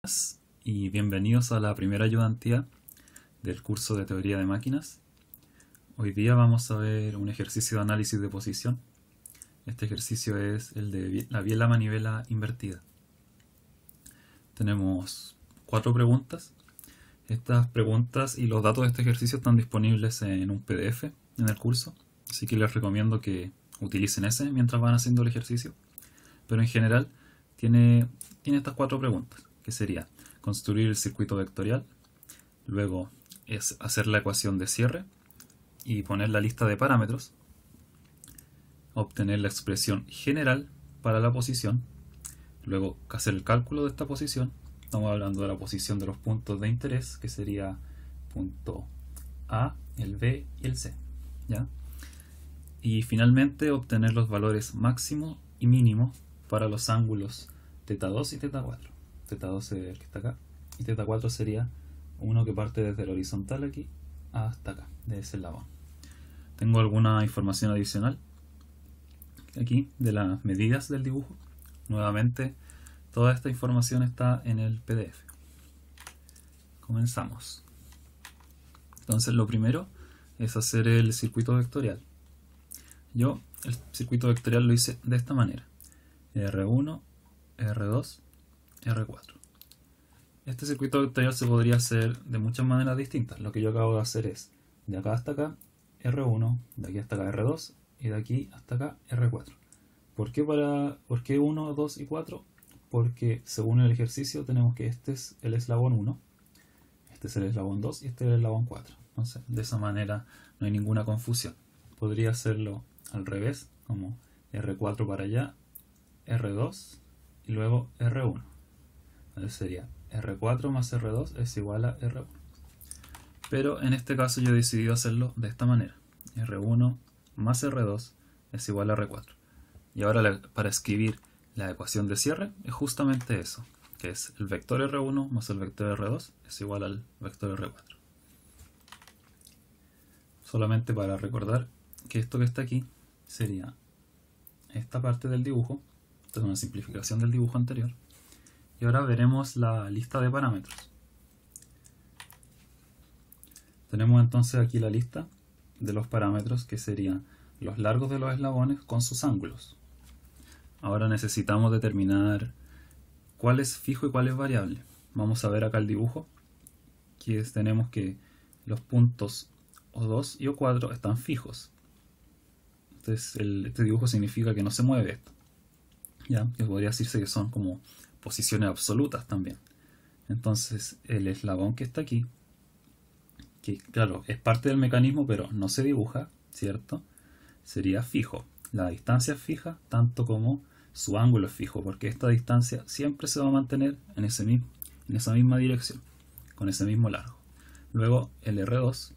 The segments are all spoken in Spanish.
días y bienvenidos a la primera ayudantía del curso de teoría de máquinas. Hoy día vamos a ver un ejercicio de análisis de posición. Este ejercicio es el de la biela manivela invertida. Tenemos 4 preguntas. Estas preguntas y los datos de este ejercicio están disponibles en un PDF en el curso, así que les recomiendo que utilicen ese mientras van haciendo el ejercicio. Pero en general tiene estas 4 preguntas, que sería construir el circuito vectorial, luego es hacer la ecuación de cierre y poner la lista de parámetros, obtener la expresión general para la posición, luego hacer el cálculo de esta posición. Estamos hablando de la posición de los puntos de interés, que sería punto A, el B y el C, ¿ya? Y finalmente obtener los valores máximo y mínimo para los ángulos θ2 y θ4. θ2 es el que está acá y θ4 sería uno que parte desde el horizontal aquí hasta acá, de ese eslabón. Tengo alguna información adicional aquí de las medidas del dibujo. Nuevamente, toda esta información está en el PDF. Comenzamos. Entonces, lo primero es hacer el circuito vectorial. Yo el circuito vectorial lo hice de esta manera: R1, R2, R4. Este circuito vectorial se podría hacer de muchas maneras distintas. Lo que yo acabo de hacer es de acá hasta acá R1, de aquí hasta acá R2 y de aquí hasta acá R4. ¿Por qué 1, 2 y 4? Porque según el ejercicio tenemos que este es el eslabón 1, este es el eslabón 2 y este es el eslabón 4. Entonces, de esa manera no hay ninguna confusión. Podría hacerlo al revés, como R4 para allá, R2 y luego R1. Entonces sería R4 más R2 es igual a R1. Pero en este caso yo he decidido hacerlo de esta manera: R1 más R2 es igual a R4. Y ahora para escribir la ecuación de cierre es justamente eso, que es el vector R1 más el vector R2 es igual al vector R4. Solamente para recordar que esto que está aquí sería esta parte del dibujo. Esta es una simplificación del dibujo anterior. Y ahora veremos la lista de parámetros. Tenemos entonces aquí la lista de los parámetros, que serían los largos de los eslabones con sus ángulos. Ahora necesitamos determinar cuál es fijo y cuál es variable. Vamos a ver acá el dibujo, que tenemos que los puntos O2 y O4 están fijos. Entonces este dibujo significa que no se mueve esto, ¿ya? Que podría decirse que son como posiciones absolutas también. Entonces el eslabón que está aquí, que claro, es parte del mecanismo pero no se dibuja, ¿cierto? Sería fijo. La distancia es fija, tanto como su ángulo es fijo, porque esta distancia siempre se va a mantener en esa misma dirección, con ese mismo largo. Luego el R2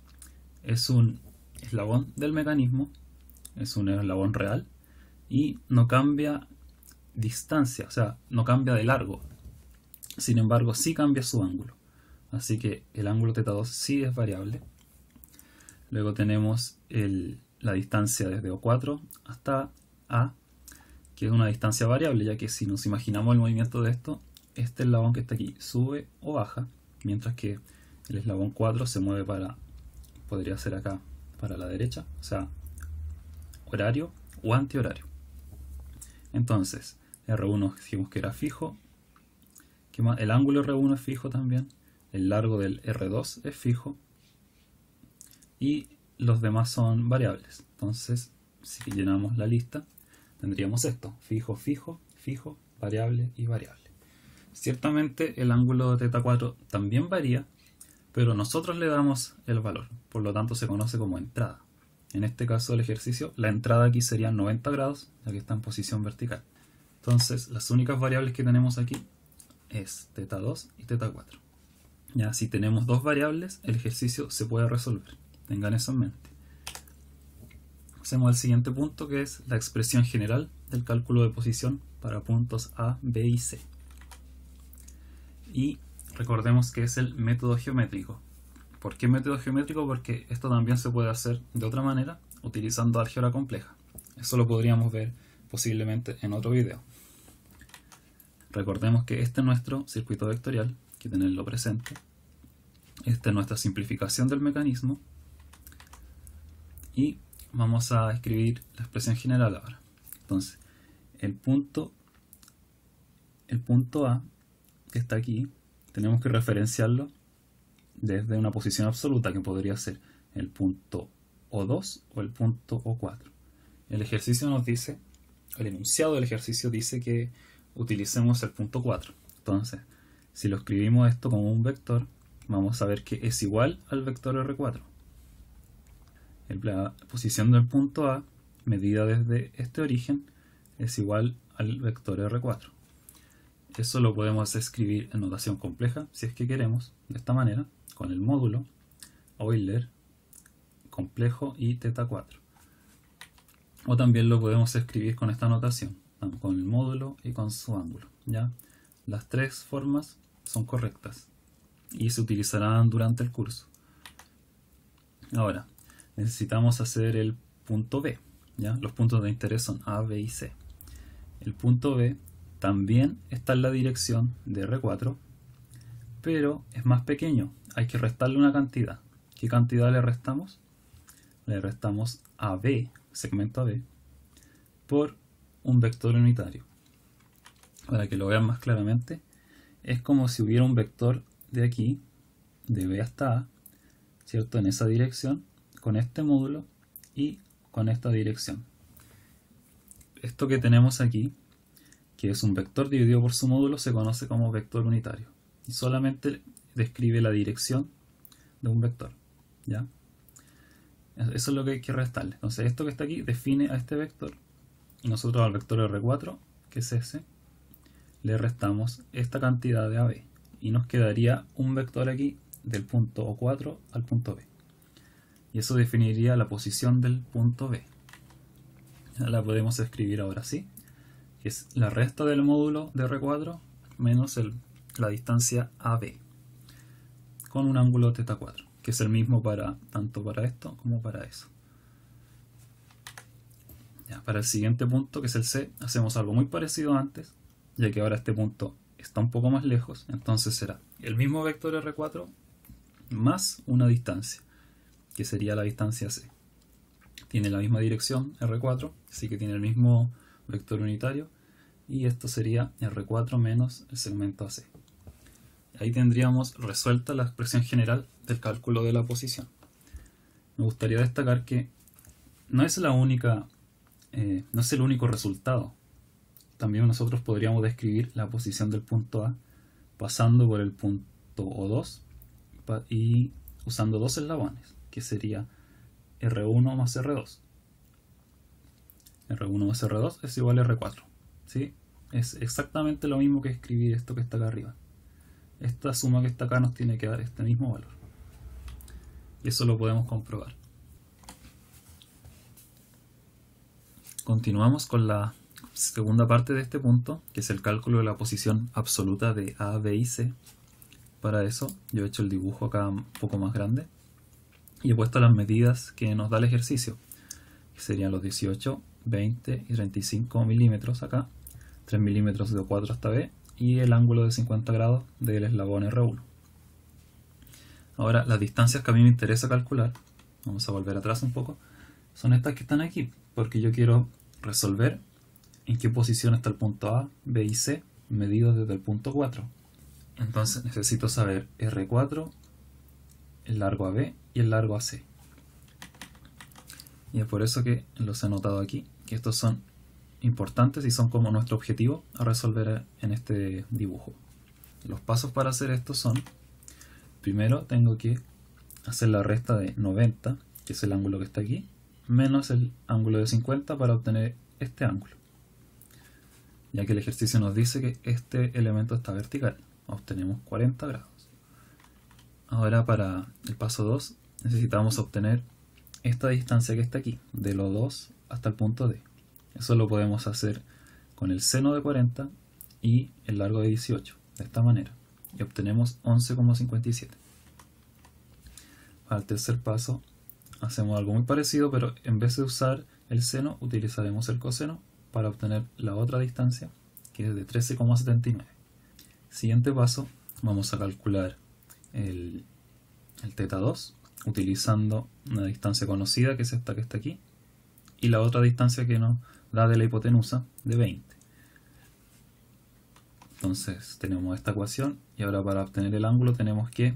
es un eslabón del mecanismo, es un eslabón real y no cambia distancia, o sea, no cambia de largo. Sin embargo, sí cambia su ángulo. Así que el ángulo θ2 sí es variable. Luego tenemos la distancia desde O4 hasta A, que es una distancia variable, ya que si nos imaginamos el movimiento de esto, este eslabón que está aquí sube o baja, mientras que el eslabón 4 se mueve podría ser acá, para la derecha, o sea, horario o antihorario. Entonces, R1 dijimos que era fijo. ¿Qué más? El ángulo R1 es fijo también. El largo del R2 es fijo. Y los demás son variables. Entonces, si llenamos la lista, tendríamos esto: fijo, fijo, fijo, variable y variable. Ciertamente el ángulo de θ4 también varía, pero nosotros le damos el valor. Por lo tanto se conoce como entrada. En este caso del ejercicio, la entrada aquí sería 90 grados, ya que está en posición vertical. Entonces, las únicas variables que tenemos aquí es θ2 y θ4. Ya, si tenemos dos variables, el ejercicio se puede resolver. Tengan eso en mente. Hacemos el siguiente punto, que es la expresión general del cálculo de posición para puntos A, B y C. Y recordemos que es el método geométrico. ¿Por qué método geométrico? Porque esto también se puede hacer de otra manera, utilizando álgebra compleja. Eso lo podríamos ver posiblemente en otro video. Recordemos que este es nuestro circuito vectorial, hay que tenerlo presente. Esta es nuestra simplificación del mecanismo. Y vamos a escribir la expresión general ahora. Entonces, el punto A, que está aquí, tenemos que referenciarlo desde una posición absoluta, que podría ser el punto O2 o el punto O4. El ejercicio nos dice, el enunciado del ejercicio dice que utilicemos el punto 4. Entonces, si lo escribimos esto como un vector, vamos a ver que es igual al vector R4. La posición del punto A, medida desde este origen, es igual al vector R4. Eso lo podemos escribir en notación compleja, si es que queremos, de esta manera, con el módulo, Euler, complejo y θ 4. O también lo podemos escribir con esta notación, con el módulo y con su ángulo. ¿Ya? Las tres formas son correctas y se utilizarán durante el curso. Ahora, necesitamos hacer el punto B. ¿Ya? Los puntos de interés son A, B y C. El punto B también está en la dirección de R4, pero es más pequeño. Hay que restarle una cantidad. ¿Qué cantidad le restamos? Le restamos a B, segmento AB, por un vector unitario. Para que lo vean más claramente, es como si hubiera un vector de aquí, de B hasta A, ¿cierto? En esa dirección, con este módulo y con esta dirección. Esto que tenemos aquí, que es un vector dividido por su módulo, se conoce como vector unitario. Y solamente describe la dirección de un vector. ¿Ya? Eso es lo que hay que restarle. Entonces esto que está aquí define a este vector. Y nosotros al vector R4, que es ese, le restamos esta cantidad de AB. Y nos quedaría un vector aquí del punto O4 al punto B. Y eso definiría la posición del punto B. Ya la podemos escribir ahora sí. Que es la resta del módulo de R4 menos la distancia AB. Con un ángulo θ 4. Que es el mismo tanto para esto como para eso. Ya, para el siguiente punto, que es el C, hacemos algo muy parecido a antes, ya que ahora este punto está un poco más lejos, entonces será el mismo vector R4 más una distancia, que sería la distancia C. Tiene la misma dirección R4, así que tiene el mismo vector unitario, y esto sería R4 menos el segmento AC. Ahí tendríamos resuelta la expresión general del cálculo de la posición. Me gustaría destacar que no es el único resultado. También nosotros podríamos describir la posición del punto A pasando por el punto O2 y usando dos eslabones, que sería R1 más R2. R1 más R2 es igual a R4. ¿Sí? Es exactamente lo mismo que escribir esto que está acá arriba. Esta suma que está acá nos tiene que dar este mismo valor. Y eso lo podemos comprobar. Continuamos con la segunda parte de este punto, que es el cálculo de la posición absoluta de A, B y C. Para eso yo he hecho el dibujo acá un poco más grande y he puesto las medidas que nos da el ejercicio, que serían los 18, 20 y 35 milímetros acá, 3 milímetros de O4 hasta B y el ángulo de 50 grados del eslabón R1. Ahora, las distancias que a mí me interesa calcular, vamos a volver atrás un poco, son estas que están aquí, porque yo quiero resolver en qué posición está el punto A, B y C medidos desde el punto 4. Entonces necesito saber R4, el largo AB y el largo AC. Y es por eso que los he anotado aquí, que estos son importantes y son como nuestro objetivo a resolver en este dibujo. Los pasos para hacer esto son: primero tengo que hacer la resta de 90, que es el ángulo que está aquí, menos el ángulo de 50 para obtener este ángulo. Ya que el ejercicio nos dice que este elemento está vertical, obtenemos 40 grados. Ahora para el paso 2 necesitamos obtener esta distancia que está aquí, del O2 hasta el punto D. Eso lo podemos hacer con el seno de 40 y el largo de 18, de esta manera. Y obtenemos 11,57. Para el tercer paso hacemos algo muy parecido, pero en vez de usar el seno utilizaremos el coseno para obtener la otra distancia, que es de 13,79. Siguiente paso, vamos a calcular el θ2 utilizando una distancia conocida, que es esta que está aquí, y la otra distancia que nos da de la hipotenusa, de 20. Entonces tenemos esta ecuación, y ahora para obtener el ángulo tenemos que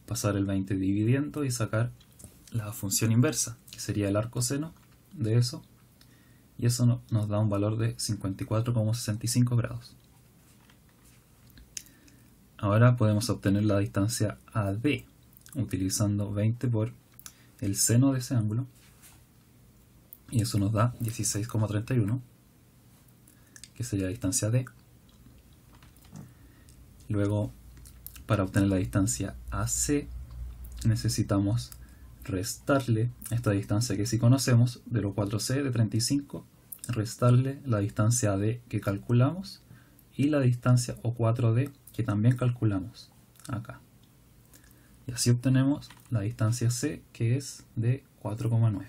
pasar el 20 dividiendo y sacar la función inversa, que sería el arcoseno de eso, y eso nos da un valor de 54,65 grados. Ahora podemos obtener la distancia AD utilizando 20 por el seno de ese ángulo, y eso nos da 16,31, que sería la distancia D. Luego, para obtener la distancia AC, necesitamos restarle esta distancia que sí conocemos, de los 4C de 35, restarle la distancia AD que calculamos y la distancia O4D que también calculamos acá. Y así obtenemos la distancia C, que es de 4,9.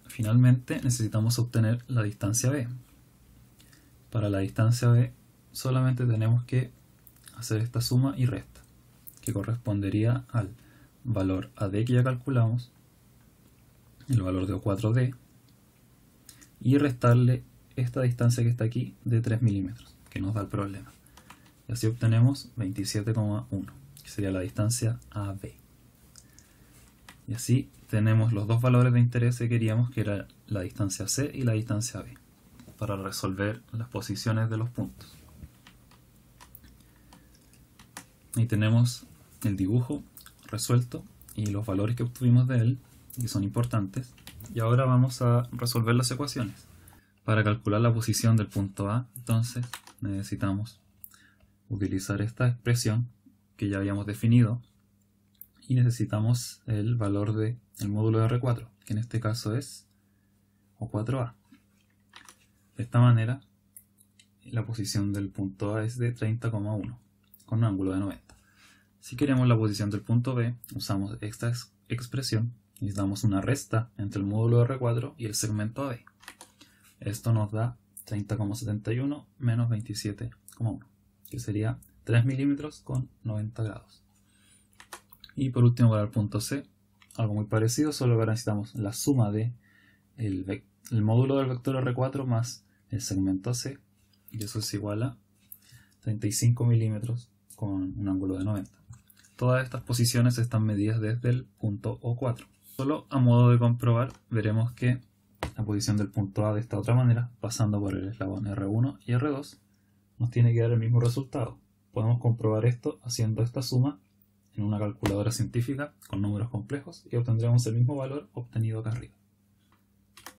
Finalmente necesitamos obtener la distancia B. Para la distancia B solamente tenemos que hacer esta suma y resta, que correspondería al valor AD que ya calculamos, el valor de O4D, y restarle esta distancia que está aquí de 3 milímetros, que nos da el problema. Y así obtenemos 27,1, que sería la distancia AB. Y así tenemos los dos valores de interés que queríamos, que era la distancia C y la distancia B, para resolver las posiciones de los puntos. Ahí tenemos el dibujo resuelto y los valores que obtuvimos de él, que son importantes. Y ahora vamos a resolver las ecuaciones. Para calcular la posición del punto A, entonces necesitamos utilizar esta expresión que ya habíamos definido, y necesitamos el valor del módulo de R4, que en este caso es O4A. De esta manera, la posición del punto A es de 30,1, con un ángulo de 90. Si queremos la posición del punto B, usamos esta expresión y damos una resta entre el módulo de R4 y el segmento AB. Esto nos da 30,71 menos 27,1, que sería 3 milímetros con 90 grados. Y por último, para el punto C, algo muy parecido, solo que ahora necesitamos la suma de el módulo del vector R4 más el segmento AC, y eso es igual a 35 milímetros con un ángulo de 90. Todas estas posiciones están medidas desde el punto O4. Solo a modo de comprobar, veremos que la posición del punto A de esta otra manera, pasando por el eslabón R1 y R2, nos tiene que dar el mismo resultado. Podemos comprobar esto haciendo esta suma en una calculadora científica con números complejos y obtendremos el mismo valor obtenido acá arriba.